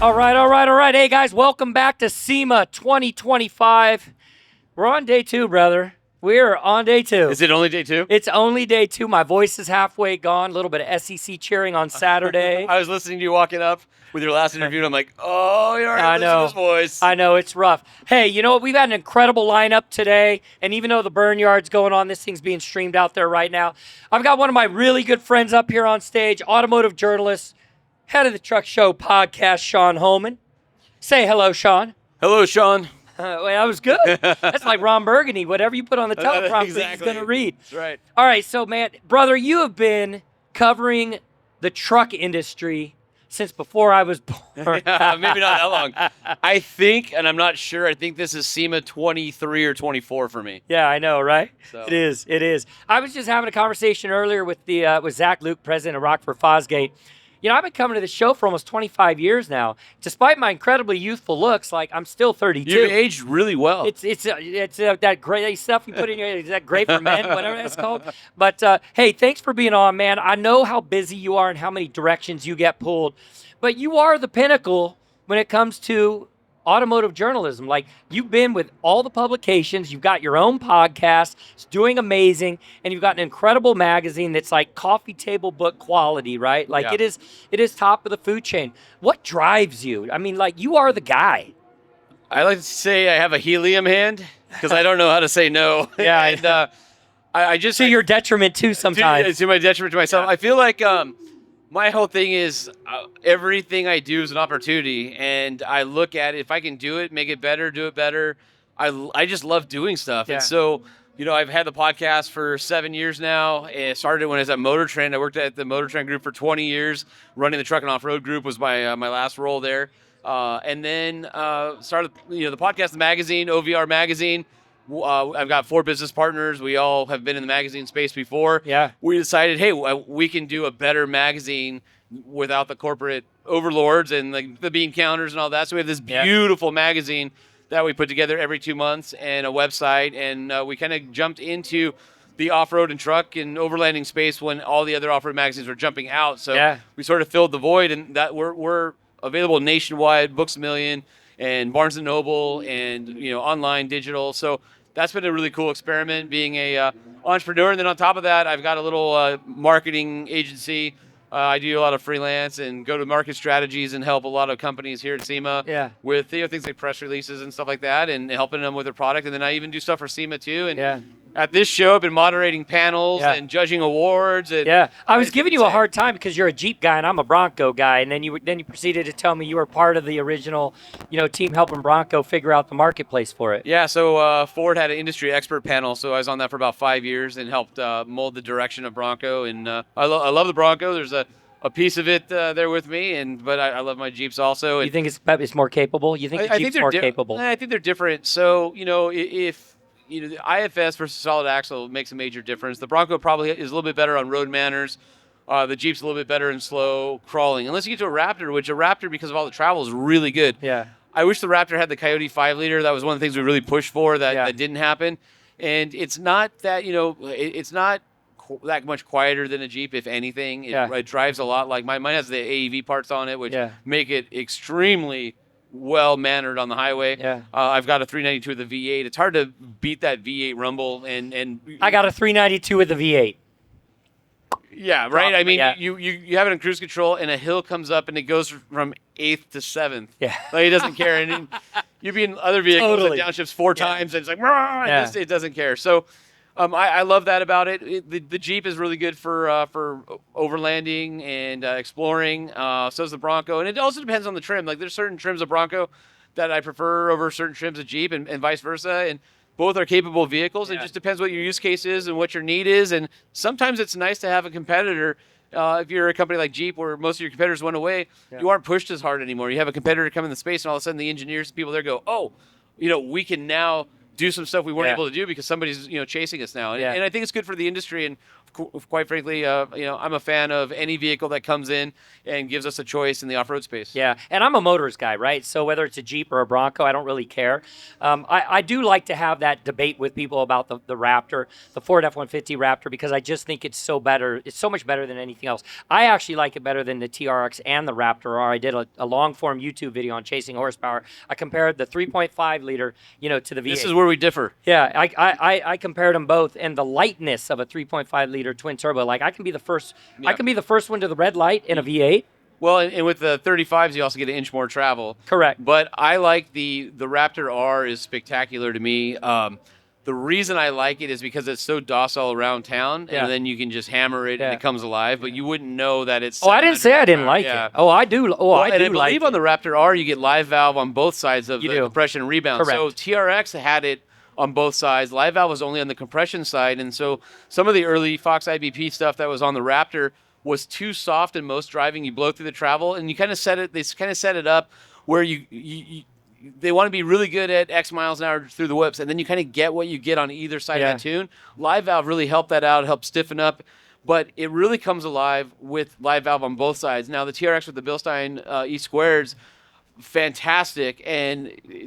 All right. Hey, guys, welcome back to SEMA 2025. We're on day 2, brother. We're on day 2. Is it only day 2? It's only day 2. My voice is halfway gone. A little bit of SEC cheering on Saturday. I was listening to you walking up with your last interview, and I'm like, oh, you already listened to his voice. I know, it's rough. Hey, you know what? We've had an incredible lineup today, and even though the burn yard's going on, this thing's being streamed out there right now. I've got one of my really good friends up here on stage, automotive journalist, head of the Truck Show podcast, Sean Holman. Say hello, Sean. Hello, Sean. Well, that was good. That's like Ron Burgundy. Whatever you put on the teleprompter, exactly. He's going to read. That's right. All right, so, man, brother, you have been covering the truck industry since before I was born. Maybe not that long. I think, and I'm not sure, I think this is SEMA 23 or 24 for me. Yeah, I know, right? So. It is. I was just having a conversation earlier with Zach Luke, president of Rockford Fosgate. You know, I've been coming to the show for almost 25 years now. Despite my incredibly youthful looks, like I'm still 32. You've aged really well. It's that great stuff you put in your, is that great for men, whatever that's called. But hey, thanks for being on, man. I know how busy you are and how many directions you get pulled, but you are the pinnacle when it comes to automotive journalism. Like, you've been with all the publications, you've got your own podcast, it's doing amazing, and you've got an incredible magazine that's like coffee table book quality, right? Like, yeah. it is top of the food chain. What drives you? I mean, like, you are the guy. I like to say I have a helium hand because I don't know how to say no. Yeah. And I just... To your detriment, too, sometimes. To my detriment to myself. Yeah. I feel like... my whole thing is everything I do is an opportunity, and I look at it. If I can do it, make it better, do it better. I just love doing stuff. Yeah. And so, you know, I've had the podcast for 7 years now. It started when I was at Motor Trend. I worked at the Motor Trend group for 20 years. Running the truck and off-road group was my last role there. And then started, the podcast, the magazine, OVR magazine. I've got 4 business partners. We all have been in the magazine space before. Yeah. We decided, hey, we can do a better magazine without the corporate overlords and the bean counters and all that. So we have this beautiful magazine that we put together every 2 months and a website. And we kind of jumped into the off-road and truck and overlanding space when all the other off-road magazines were jumping out. So we sort of filled the void, and that we're available nationwide, Books A Million and Barnes & Noble and, online digital. So that's been a really cool experiment, being a entrepreneur. And then on top of that, I've got a little marketing agency. I do a lot of freelance and go to market strategies and help a lot of companies here at SEMA with things like press releases and stuff like that, and helping them with their product. And then I even do stuff for SEMA too. And at this show, I've been moderating panels and judging awards. And I was giving you a hard time because you're a Jeep guy and I'm a Bronco guy, and then you proceeded to tell me you were part of the original, team helping Bronco figure out the marketplace for it. Yeah, so Ford had an industry expert panel, so I was on that for about 5 years and helped mold the direction of Bronco. And I love the Bronco. There's a piece of it there with me, but I love my Jeeps also. You think it's more capable? You think the Jeep's more capable? I think they're different. So, if the IFS versus solid axle makes a major difference. The Bronco probably is a little bit better on road manners. The Jeep's a little bit better in slow crawling. Unless you get to a Raptor, which a Raptor, because of all the travel, is really good. Yeah. I wish the Raptor had the Coyote 5-liter. That was one of the things we really pushed for that didn't happen. And it's not that, it's not that much quieter than a Jeep, if anything. It drives a lot. Like mine has the AEV parts on it, which make it extremely well-mannered on the highway. I've got a 392 with a V8. It's hard to beat that V8 rumble. And I got a 392 with a V8. Yeah, right? I mean, you have it in cruise control, and a hill comes up, and it goes from 8th to 7th. Yeah. Like, it doesn't care. And you've been in other vehicles that downshifts 4 times, and it's like, it doesn't care. So I love that about it. The Jeep is really good for overlanding and exploring. So is the Bronco. And it also depends on the trim. Like, there's certain trims of Bronco that I prefer over certain trims of Jeep, and vice versa. And both are capable vehicles. It just depends what your use case is and what your need is. And sometimes it's nice to have a competitor. If you're a company like Jeep, where most of your competitors went away, you aren't pushed as hard anymore. You have a competitor come in the space, and all of a sudden the engineers and people there go, oh, we can now do some stuff we weren't able to do because somebody's chasing us now. And I think it's good for the industry. And quite frankly, I'm a fan of any vehicle that comes in and gives us a choice in the off-road space. Yeah, and I'm a motors guy, right? So whether it's a Jeep or a Bronco, I don't really care. I do like to have that debate with people about the Raptor, the Ford F-150 Raptor, because I just think it's so better. It's so much better than anything else. I actually like it better than the TRX and the Raptor R. I did a long-form YouTube video on chasing horsepower. I compared the 3.5 liter, to the V8. This is where we differ. Yeah, I compared them both, and the lightness of a 3.5 liter twin turbo. Like I can be the first one to the red light in a V8. Well, and with the 35s, you also get an inch more travel. Correct. But I like the Raptor R is spectacular to me. The reason I like it is because it's so docile around town, Yeah. and then you can just hammer it and it comes alive. But you wouldn't know that it's. Oh, I didn't say I didn't like yeah. it. Oh, I do. Oh, Well, I and do I like believe it. on the Raptor R, you get live valve on both sides of You the do. compression and rebound. Correct. So TRX had it on both sides. Live valve was only on the compression side, and so some of the early Fox IBP stuff that was on the Raptor was too soft in most driving. You blow through the travel, and you kind of set it. They kind of set it up where they want to be really good at X miles an hour through the whips, and then you kind of get what you get on either side of that tune. Live valve really helped that out, helped stiffen up, but it really comes alive with live valve on both sides. Now the TRX with the Bilstein E squareds, fantastic, and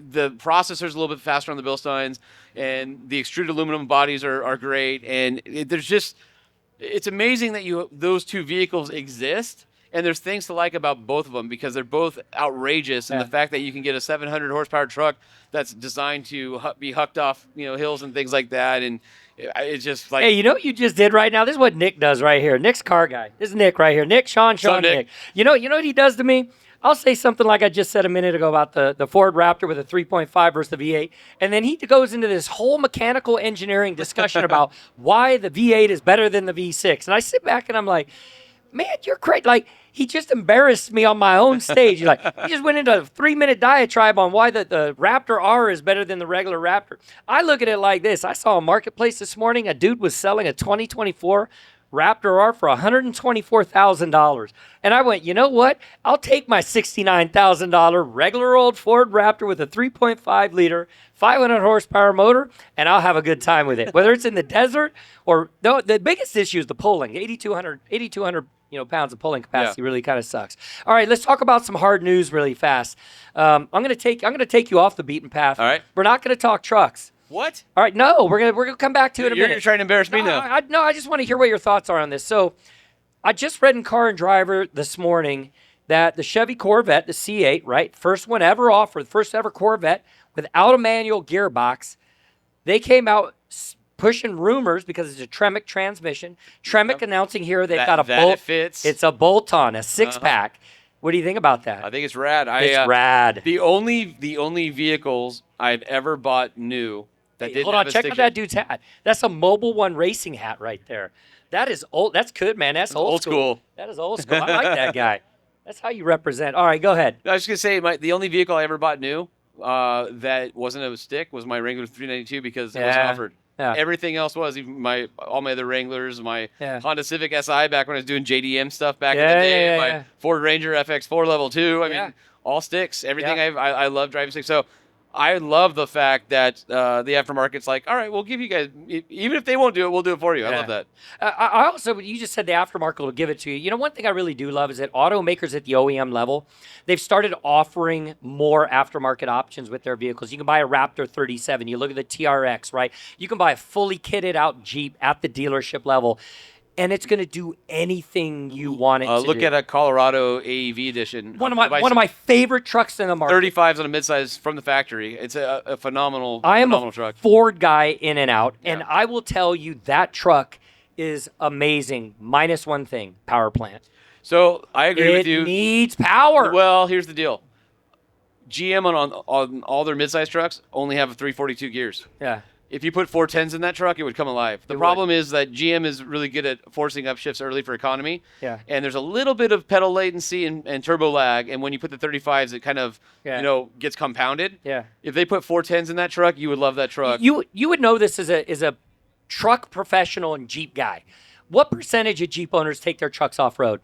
the processor's a little bit faster on the Bilsteins, and the extruded aluminum bodies are great, and it's amazing that those two vehicles exist. And there's things to like about both of them because they're both outrageous. And the fact that you can get a 700 horsepower truck that's designed to be hucked off, hills and things like that. And it's just like. Hey, you know what you just did right now? This is what Nick does right here. Nick's car guy. This is Nick right here. Nick, Sean, Nick. Nick. You know what he does to me? I'll say something like I just said a minute ago about the Ford Raptor with a 3.5 versus the V8. And then he goes into this whole mechanical engineering discussion about why the V8 is better than the V6. And I sit back and I'm like, man, you're crazy. Like, he just embarrassed me on my own stage. He just went into a 3-minute diatribe on why the Raptor R is better than the regular Raptor. I look at it like this. I saw a marketplace this morning. A dude was selling a 2024 Raptor R for $124,000. And I went, you know what? I'll take my $69,000 regular old Ford Raptor with a 3.5 liter, 500 horsepower motor, and I'll have a good time with it. Whether it's in the desert or no, the biggest issue is the pulling. 8,200 pounds of pulling capacity really kind of sucks. All right, let's talk about some hard news really fast. I'm gonna take you off the beaten path. All right. We're not gonna talk trucks. What? All right, no, we're gonna come back to it in a minute. You're trying to embarrass me now. I just want to hear what your thoughts are on this. So, I just read in Car and Driver this morning that the Chevy Corvette, the C8, right, first one ever offered, first ever Corvette without a manual gearbox, they came out pushing rumors because it's a Tremec transmission. Tremec announcing here they've got a bolt. It fits. It's a bolt-on, a 6-pack. What do you think about that? I think it's rad. It's rad. The only vehicles I've ever bought new that didn't hold have on, a check stick out that dude's hat. That's a Mobile One racing hat right there. That is old. That's good, man. That's old school. That is old school. I like that guy. That's how you represent. All right, go ahead. I was just gonna say the only vehicle I ever bought new that wasn't a stick was my Wrangler 392 because it was offered. Yeah. Everything else was even all my other Wranglers, my Yeah. Honda Civic Si back when I was doing JDM stuff back in Yeah, the day, yeah, my yeah. Ford Ranger FX4 Level 2. I Yeah. mean, all sticks. Everything Yeah. I love driving sticks. So I love the fact that the aftermarket's like, all right, we'll give you guys, even if they won't do it, we'll do it for you. I love that. I also, you just said the aftermarket will give it to you. You know, one thing I really do love is that automakers at the OEM level, they've started offering more aftermarket options with their vehicles. You can buy a Raptor 37. You look at the TRX, right? You can buy a fully kitted out Jeep at the dealership level, and it's going to do anything you want it to Look do. at a Colorado AEV edition. One of my favorite trucks in the market. 35s on a midsize from the factory. It's a phenomenal, I am phenomenal a truck. Ford guy in and out, and Yeah. I will tell you that truck is amazing. Minus one thing: power plant. So I agree with you. It needs power. Well, here's the deal. GM on all their midsize trucks only have 342 gears. Yeah. If you put 410s in that truck, it would come alive. The problem is that GM is really good at forcing up shifts early for economy. Yeah. And there's a little bit of pedal latency and turbo lag. And when you put the 35s, it kind of, gets compounded. Yeah. If they put 410s in that truck, you would love that truck. You would know this as a truck professional and Jeep guy. What percentage of Jeep owners take their trucks off road?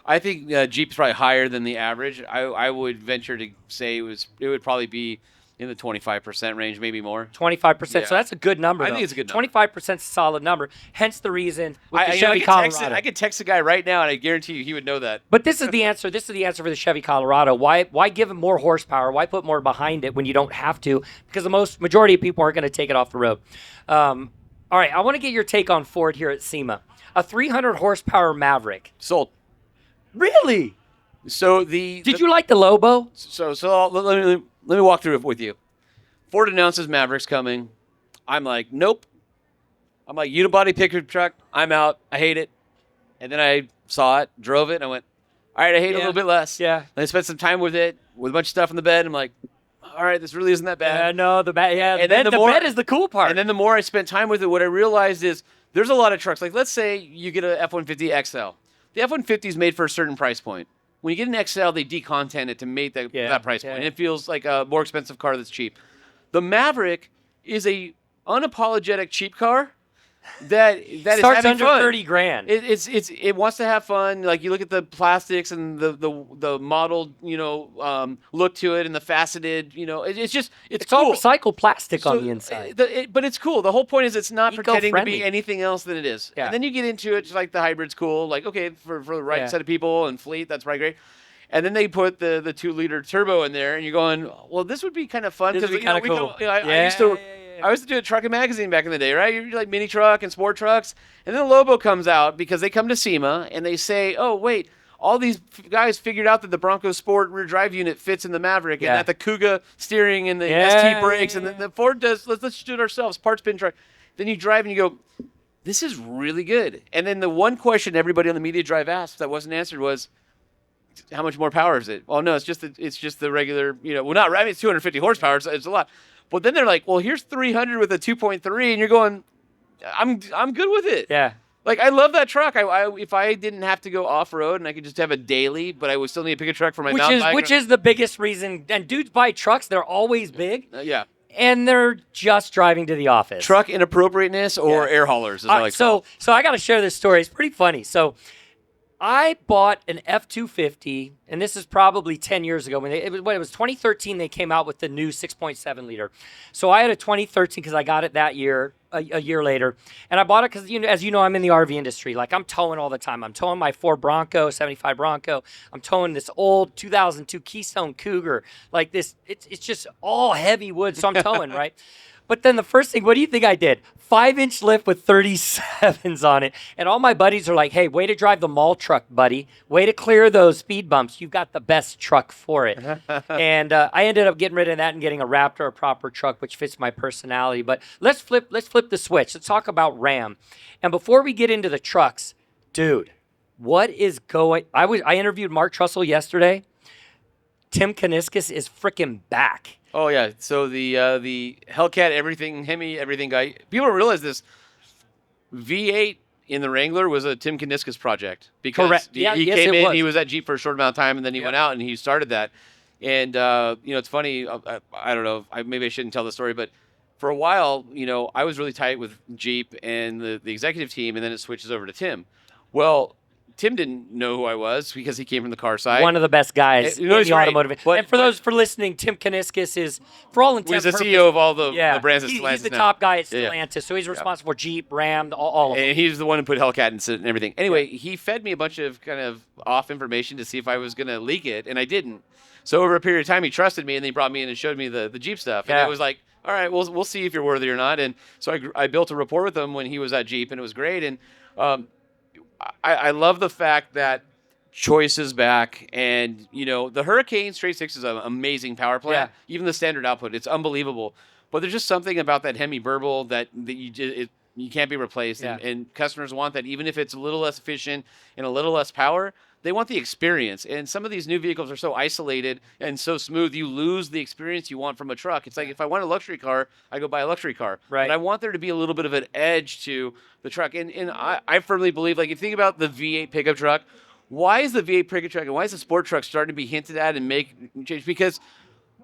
I think Jeep's probably higher than the average. I would venture to say it would probably be In the 25% range, maybe more. 25%. Yeah. So that's a good number. I though. think it's a good number. 25% is a solid number. Hence the reason with the I Chevy could Colorado. I could text a guy right now, and I guarantee you he would know that. But this is the answer. This is the answer for the Chevy Colorado. Why give it more horsepower? Why put more behind it when you don't have to? Because the majority of people aren't going to take it off the road. All right, I want to get your take on Ford here at SEMA. A 300 horsepower Maverick. Sold. Really? So Did you like the Lobo? Let me walk through it with you. Ford announces Maverick's coming. I'm like, nope. I'm like, unibody pickup truck. I'm out. I hate it. And then I saw it, drove it, and I went, all right, I hate it a little bit less. Yeah. And I spent some time with it, with a bunch of stuff in the bed. I'm like, all right, this really isn't that bad. No, the bed. Yeah, And then the bed is the cool part. And then the more I spent time with it, what I realized is there's a lot of trucks. Like, let's say you get a F-150 XL. The F-150 is made for a certain price point. When you get an XL, they decontent it to make that price point. And it feels like a more expensive car that's cheap. The Maverick is a unapologetic cheap car that starts is having under fun. 30 grand. It wants to have fun. Like, you look at the plastics and the modeled look to it and the faceted it's all cool. recycled plastic on the inside. But it's cool. The whole point is it's not pretending to Eco-friendly. be anything else than it is. Yeah. And then you get into it, just like the hybrid's cool. Like, okay, for the right set of people and fleet, that's probably great. And then they put the 2-liter turbo in there, and you're going, well, this would be kind of fun because cool. I used to do a trucking magazine back in the day, right? You're like mini truck and sport trucks, and then the Lobo comes out because they come to SEMA and they say, oh wait, all these guys figured out that the Bronco Sport rear drive unit fits in the Maverick, and that the Kuga steering and the ST brakes, and the Ford does. Let's just do it ourselves. Parts bin truck. Then you drive and you go, this is really good. And then the one question everybody on the media drive asked that wasn't answered was, how much more power is it? Oh no, it's just the regular, well, not, I mean, it's 250 horsepower, so it's a lot. But then they're like, well, here's 300 with a 2.3, and you're going, I'm good with it. Yeah. Like, I love that truck. If I didn't have to go off road and I could just have a daily, but I would still need to pick a truck for my mountain bike. Which is the biggest reason. And dudes buy trucks; they're always big. Yeah. And they're just driving to the office. Truck inappropriateness or air haulers, is what I like to call it. So I got to share this story. It's pretty funny. So I bought an F-250, and this is probably 10 years ago. When it was 2013, they came out with the new 6.7 liter. So I had a 2013 because I got it that year, a year later. And I bought it because, as you know, I'm in the RV industry. Like, I'm towing all the time. I'm towing my Ford Bronco, 75 Bronco. I'm towing this old 2002 Keystone Cougar. Like this, it's just all heavy wood, so I'm towing, right? But then the first thing, what do you think I did? 5-inch lift with 37s on it. And all my buddies are like, hey, way to drive the mall truck, buddy. Way to clear those speed bumps. You've got the best truck for it. And I ended up getting rid of that and getting a Raptor, a proper truck, which fits my personality. But let's flip the switch. Let's talk about Ram. And before we get into the trucks, dude, what is going... I interviewed Mark Trussell yesterday. Tim Kaniskis is freaking back. Oh yeah, so the Hellcat Hemi everything guy. People don't realize this. V8 in the Wrangler was a Tim Kaniskis project because Correct. he Yes, came in. was. He was at Jeep for a short amount of time, and then he went out and he started that. And it's funny. I don't know. Maybe I shouldn't tell the story, but for a while, I was really tight with Jeep and the executive team, and then it switches over to Tim. Well, Tim didn't know who I was because he came from the car side. One of the best guys in the automotive. And for those listening, Tim Kaniskis is, for all intents and purposes, he's the CEO of all the brands at Stellantis. He's the top guy at Stellantis, so he's responsible for Jeep, Ram, all of them. And he's the one who put Hellcat and everything. Anyway, he fed me a bunch of kind of off information to see if I was going to leak it, and I didn't. So over a period of time, he trusted me, and he brought me in and showed me the Jeep stuff. And I was like, all right, we'll see if you're worthy or not. And so I built a rapport with him when he was at Jeep, and it was great. And I love the fact that choice is back, and the Hurricane Straight Six is an amazing power plant. Yeah. Even the standard output, it's unbelievable. But there's just something about that Hemi Burble that you can't be replaced, and customers want that, even if it's a little less efficient and a little less power. They want the experience, and some of these new vehicles are so isolated and so smooth, you lose the experience you want from a truck. It's like if I want a luxury car, I go buy a luxury car. Right. But I want there to be a little bit of an edge to the truck. And I firmly believe, like, if you think about the V8 pickup truck, why is the V8 pickup truck and why is the sport truck starting to be hinted at and make change? Because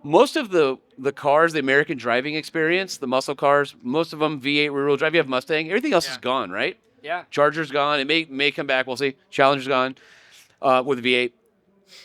most of the cars, the American driving experience, the muscle cars, most of them V8 rear-wheel drive. You have Mustang. Everything else is gone, right? Yeah. Charger's gone. It may come back. We'll see. Challenger's gone. With the V8.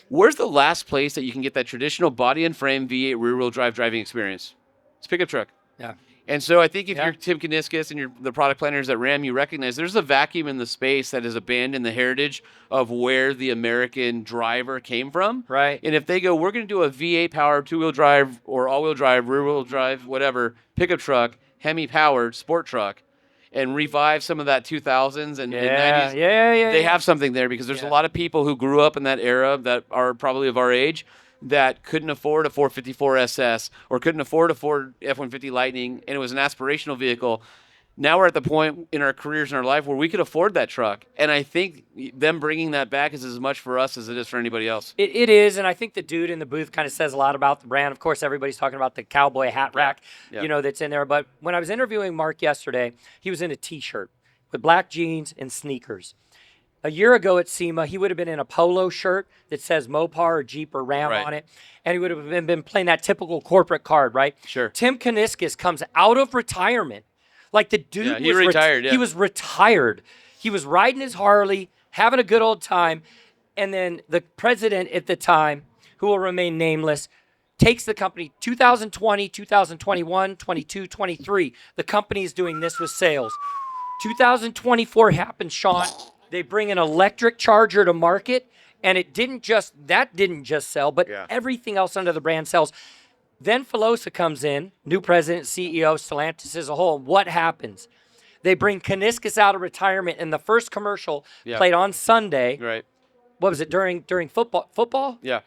Where's the last place that you can get that traditional body and frame V8 rear-wheel drive driving experience? It's a pickup truck. Yeah. And so I think if Yeah. you're Tim Kuniskis and you're the product planners at Ram, you recognize there's a vacuum in the space that has abandoned the heritage of where the American driver came from. Right. And if they go, we're going to do a V8 powered two-wheel drive or all-wheel drive, rear-wheel drive, whatever, pickup truck, Hemi powered sport truck, and revive some of that 2000s and 90s. They have something there because there's a lot of people who grew up in that era that are probably of our age that couldn't afford a 454 SS or couldn't afford a Ford F-150 Lightning, and it was an aspirational vehicle. Now we're at the point in our careers in our life where we could afford that truck. And I think them bringing that back is as much for us as it is for anybody else. It is, and I think the dude in the booth kind of says a lot about the brand. Of course, everybody's talking about the cowboy hat rack, that's in there. But when I was interviewing Mark yesterday, he was in a T-shirt with black jeans and sneakers. A year ago at SEMA, he would have been in a polo shirt that says Mopar or Jeep or Ram on it, and he would have been playing that typical corporate card, right? Sure. Tim Kuniskis comes out of retirement. Like the dude he retired. He was retired. He was riding his Harley, having a good old time, and then the president at the time, who will remain nameless, takes the company 2020, 2021, 22, 23. The company is doing this with sales. 2024 happens, Sean. They bring an electric charger to market, and didn't just sell, but everything else under the brand sells. Then Filosa comes in, new president, CEO, Stellantis as a whole. What happens? They bring Kuniskis out of retirement, and the first commercial played on Sunday. Right. What was it, during football? Yeah.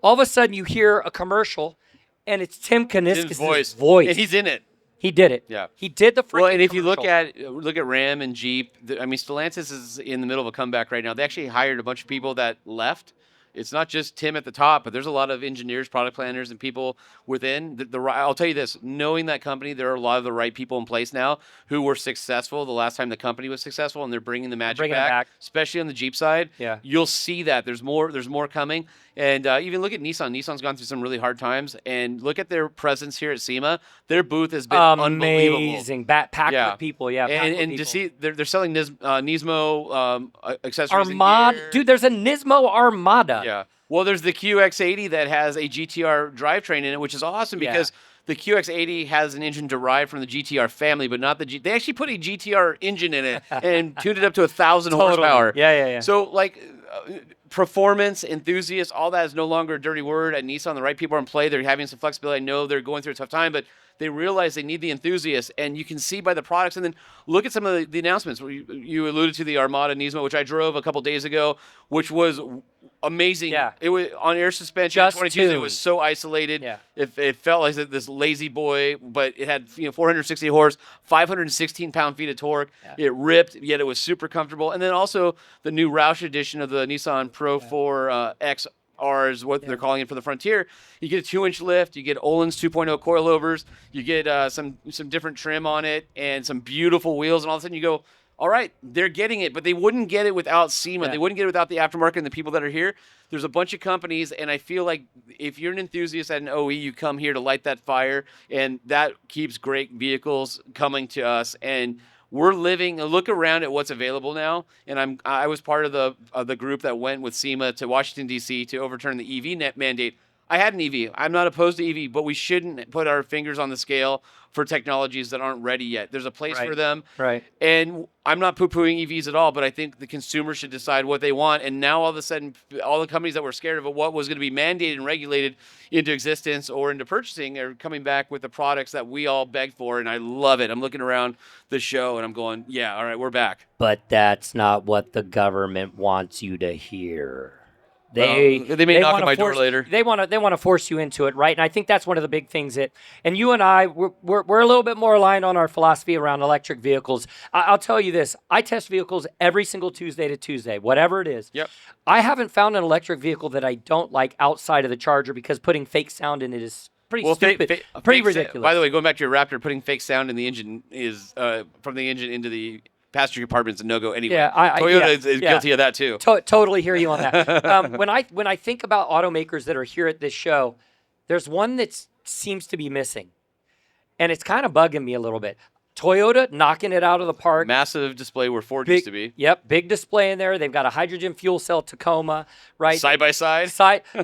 All of a sudden, you hear a commercial, and it's Tim Kuniskis' voice. And he's in it. He did it. Yeah. He did the freaking and if you commercial. look at Ram and Jeep, Stellantis is in the middle of a comeback right now. They actually hired a bunch of people that left. It's not just Tim at the top, but there's a lot of engineers, product planners, and people within. I'll tell you this, knowing that company, there are a lot of the right people in place now who were successful the last time the company was successful, and they're bringing the magic back, especially on the Jeep side. Yeah. You'll see that. There's more coming. And even look at Nissan. Nissan's gone through some really hard times. And look at their presence here at SEMA. Their booth has been unbelievable. Amazing. Packed with people. And to see, they're selling Nismo accessories. Armada. Dude, there's a Nismo Armada. Yeah. Well, there's the QX80 that has a GTR drivetrain in it, which is awesome because the QX80 has an engine derived from the GTR family, but not the They actually put a GTR engine in it and tuned it up to 1,000 horsepower. Yeah. So, performance, enthusiast, all that is no longer a dirty word at Nissan. The right people are in play. They're having some flexibility. I know they're going through a tough time, but they realize they need the enthusiast, and you can see by the products. And then look at some of the announcements. You alluded to the Armada Nismo, which I drove a couple days ago, which was amazing. Yeah. It was on air suspension. Just 22. It was so isolated. Yeah. It felt like this lazy boy, but it had 460 horse, 516 pound-feet of torque. Yeah. It ripped, yet it was super comfortable. And then also the new Roush edition of the Nissan Pro 4 X R is what they're calling it for the Frontier. You get a 2-inch lift, you get Olin's 2.0 coilovers, you get some different trim on it, and some beautiful wheels, and all of a sudden you go, all right, they're getting it, but they wouldn't get it without SEMA. They wouldn't get it without the aftermarket and the people that are here. There's a bunch of companies, and I feel like if you're an enthusiast at an OE, you come here to light that fire, and that keeps great vehicles coming to us. And we're look around at what's available now, and I was part of the group that went with SEMA to Washington, D.C. to overturn the EV net mandate. I had an EV. I'm not opposed to EV, but we shouldn't put our fingers on the scale for technologies that aren't ready yet. There's a place for them. Right. And I'm not poo-pooing EVs at all, but I think the consumer should decide what they want. And now all of a sudden, all the companies that were scared of what was going to be mandated and regulated into existence or into purchasing are coming back with the products that we all begged for. And I love it. I'm looking around the show and I'm going, yeah, all right, we're back. But that's not what the government wants you to hear. They may knock on my door later. They want to force you into it, right? And I think that's one of the big things and you and I, we're a little bit more aligned on our philosophy around electric vehicles. I'll tell you this: I test vehicles every single Tuesday to Tuesday, whatever it is. Yep. I haven't found an electric vehicle that I don't like outside of the charger because putting fake sound in it is pretty stupid, pretty ridiculous. By the way, going back to your Raptor, putting fake sound in the engine is from the engine into the passenger compartment's a no-go anyway. Yeah, Toyota is guilty of that too. Totally hear you on that. When I think about automakers that are here at this show, there's one that seems to be missing, and it's kind of bugging me a little bit. Toyota knocking it out of the park. Massive display where Ford used to be. Yep, big display in there. They've got a hydrogen fuel cell Tacoma, right? Side by side.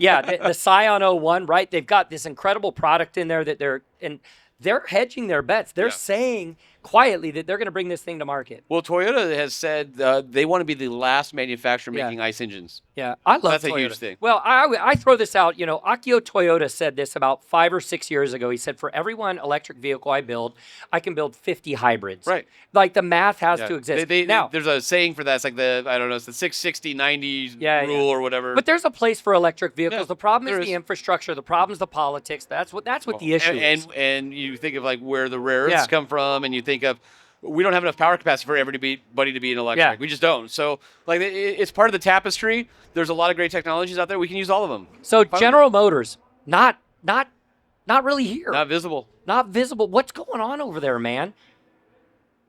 Yeah, the Scion 01, right? They've got this incredible product in there that they're hedging their bets. They're saying quietly that they're going to bring this thing to market. Well, Toyota has said they want to be the last manufacturer making ICE engines. Yeah, I love That's Toyota. a huge thing. Well, I throw this out. Akio Toyota said this about 5 or 6 years ago. He said, for every one electric vehicle I build, I can build 50 hybrids. Right. Like the math has to exist. Now, there's a saying for that. It's like it's the 660-90 rule or whatever. But there's a place for electric vehicles. Yeah, the problem is the infrastructure. The problem is the politics. That's what the issue is. And you think of like where the rare earths come from, and you think of we don't have enough power capacity for everybody to be an electric. Yeah. We just don't. So like it's part of the tapestry. There's a lot of great technologies out there. We can use all of them. So General Motors, not really here. Not visible. Not visible. What's going on over there, man?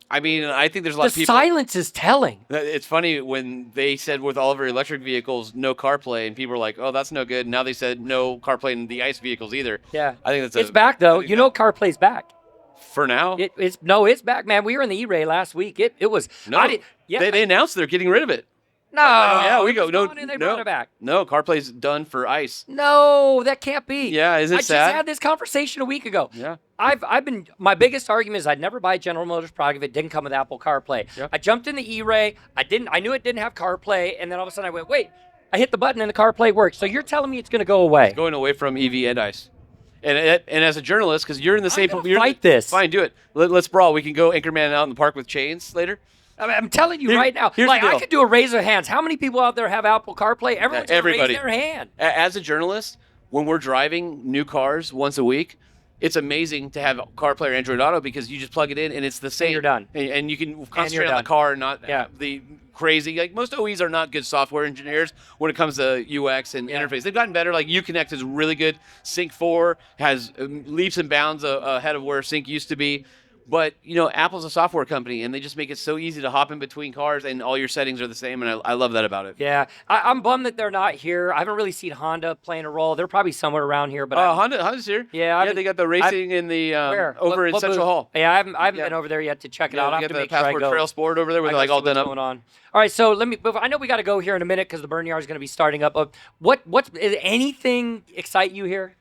I mean, I think there's a lot of people. The silence is telling. It's funny when they said with all of our electric vehicles, no CarPlay, and people were like, oh, that's no good. And now they said no CarPlay in the ICE vehicles either. Yeah. I think it's back, though. CarPlay's back. For now? It's back, man. We were in the E-Ray last week. It was. No. They announced they're getting rid of it. No. Yeah, we go. No, they brought it back. No, CarPlay's done for ICE. No, that can't be. Yeah, is it sad? I just had this conversation a week ago. Yeah. My biggest argument is I'd never buy a General Motors product if it didn't come with Apple CarPlay. Yeah. I jumped in the E-Ray. I knew it didn't have CarPlay, and then all of a sudden I went, wait. I hit the button and the CarPlay works. So you're telling me it's going to go away? It's going away from EV and ICE. And as a journalist, because you're in the same... Fight this. Fine, do it. Let's brawl. We can go Anchorman out in the park with chains later. I'm telling you right now. Here's the deal. I could do a raise of hands. How many people out there have Apple CarPlay? Everyone's going to raise their hand. As a journalist, when we're driving new cars once a week, it's amazing to have CarPlay or Android Auto because you just plug it in and it's the same. And you're done. And you can concentrate on the car and not the crazy. Like most OEs are not good software engineers when it comes to UX and interface. They've gotten better. Like Uconnect is really good. Sync 4 has leaps and bounds ahead of where Sync used to be. But, Apple's a software company, and they just make it so easy to hop in between cars, and all your settings are the same, and I love that about it. Yeah. I'm bummed that they're not here. I haven't really seen Honda playing a role. They're probably somewhere around here. But Honda's here. Yeah, they got the racing in the over in Central Hall. Yeah, I haven't been over there yet to check it out. I have to make sure I go. Passport Trail Sport over there with all done up. Going on. All right, so I know we got to go here in a minute because the burn yard is going to be starting up. Is anything excite you here?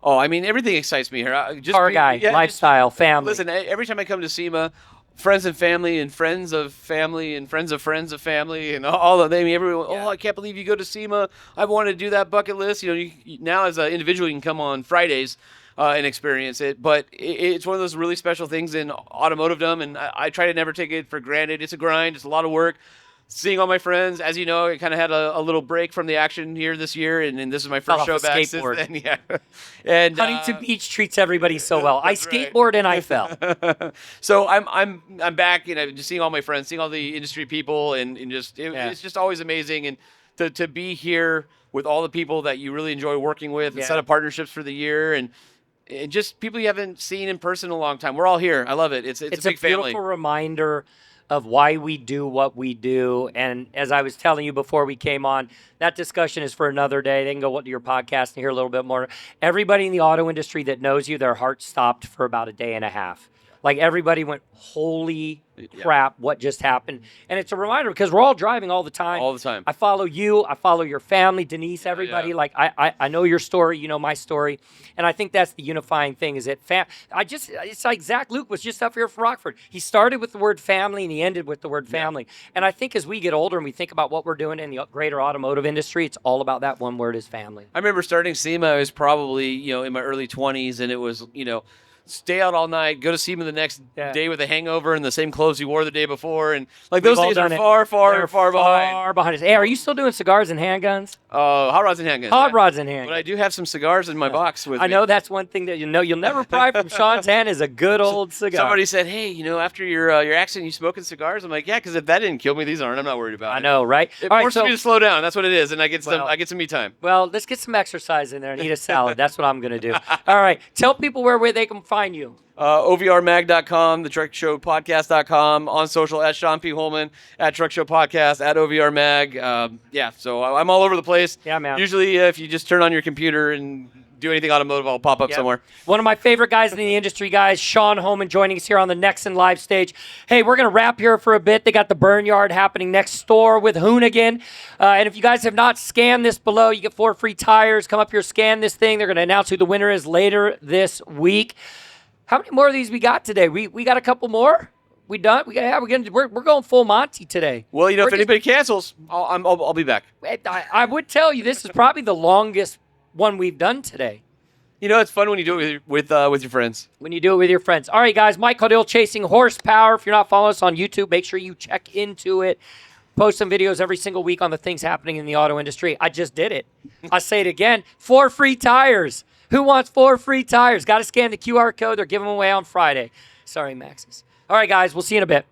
Oh, I mean, everything excites me here. Car guy, lifestyle, family. Listen, every time I come to SEMA, friends and family and friends of family and friends of friends of family and all of them, everyone, I can't believe you go to SEMA. I wanted to do that bucket list. Now as an individual, you can come on Fridays and experience it. But it's one of those really special things in automotive-dom, and I try to never take it for granted. It's a grind. It's a lot of work. Seeing all my friends, as you know, I kind of had a little break from the action here this year, and this is my first show back since then. Yeah. And Huntington Beach treats everybody so well. I skateboard and I fell. So I'm back, just seeing all my friends, seeing all the industry people, and it's just always amazing, and to be here with all the people that you really enjoy working with, and set up partnerships for the year, and just people you haven't seen in person in a long time. We're all here. I love it. It's a big family. Beautiful reminder of why we do what we do. And as I was telling you before we came on, that discussion is for another day. They can go to your podcast and hear a little bit more. Everybody in the auto industry that knows you, their heart stopped for about a day and a half. Like everybody went, holy crap, what just happened? And it's a reminder because we're all driving all the time. All the time. I follow you. I follow your family, Denise, everybody. Yeah. Like I know your story. You know my story. And I think that's the unifying thing is that it's like Zach Luke was just up here for Rockford. He started with the word family and he ended with the word family. And I think as we get older and we think about what we're doing in the greater automotive industry, it's all about that one word is family. I remember starting SEMA, I was probably, in my early 20s, and it was, stay out all night, go to SEMA the next day with a hangover and the same clothes you wore the day before. And those days are far behind us. Hey, are you still doing cigars and handguns? Hot rods and handguns. Hot rods and handguns. But I do have some cigars in my box with me. I know that's one thing that you'll never pry from Sean's hand is a good old cigar. Somebody said, hey, after your accident, you smoking cigars? I'm like, yeah, because if that didn't kill me, these aren't. I'm not worried about it. I know, right? It forces me to slow down. That's what it is. And I get some me time. Well, let's get some exercise in there and eat a salad. That's what I'm going to do. All right. Tell people where they can find you. OVRmag.com, the TruckShowPodcast.com, on social at Sean P. Holman, at Truck Show Podcast, at OVRmag. So I'm all over the place. Yeah, man. Usually if you just turn on your computer and do anything automotive, I'll pop up Yep. somewhere. One of my favorite guys in the industry, guys, Sean Holman, joining us here on the Nexen live stage. Hey, we're going to wrap here for a bit. They got the Burn Yard happening next door with Hoonigan. And if you guys have not scanned this below, you get 4 free tires. Come up here, scan this thing. They're going to announce who the winner is later this week. How many more of these we got today? We got a couple more? We done? We're going full Monty today. Well, you know, if anybody cancels, I'll be back. I would tell you this is probably the longest one we've done today. You know, it's fun when you do it with your friends. When you do it with your friends. All right, guys, Mike Caudill, Chasing Horsepower. If you're not following us on YouTube, make sure you check into it. Post some videos every single week on the things happening in the auto industry. I just did it. I'll say it again. 4 free tires. Who wants 4 free tires? Got to scan the QR code. They're giving them away on Friday. Sorry, Maxis. All right, guys, we'll see you in a bit.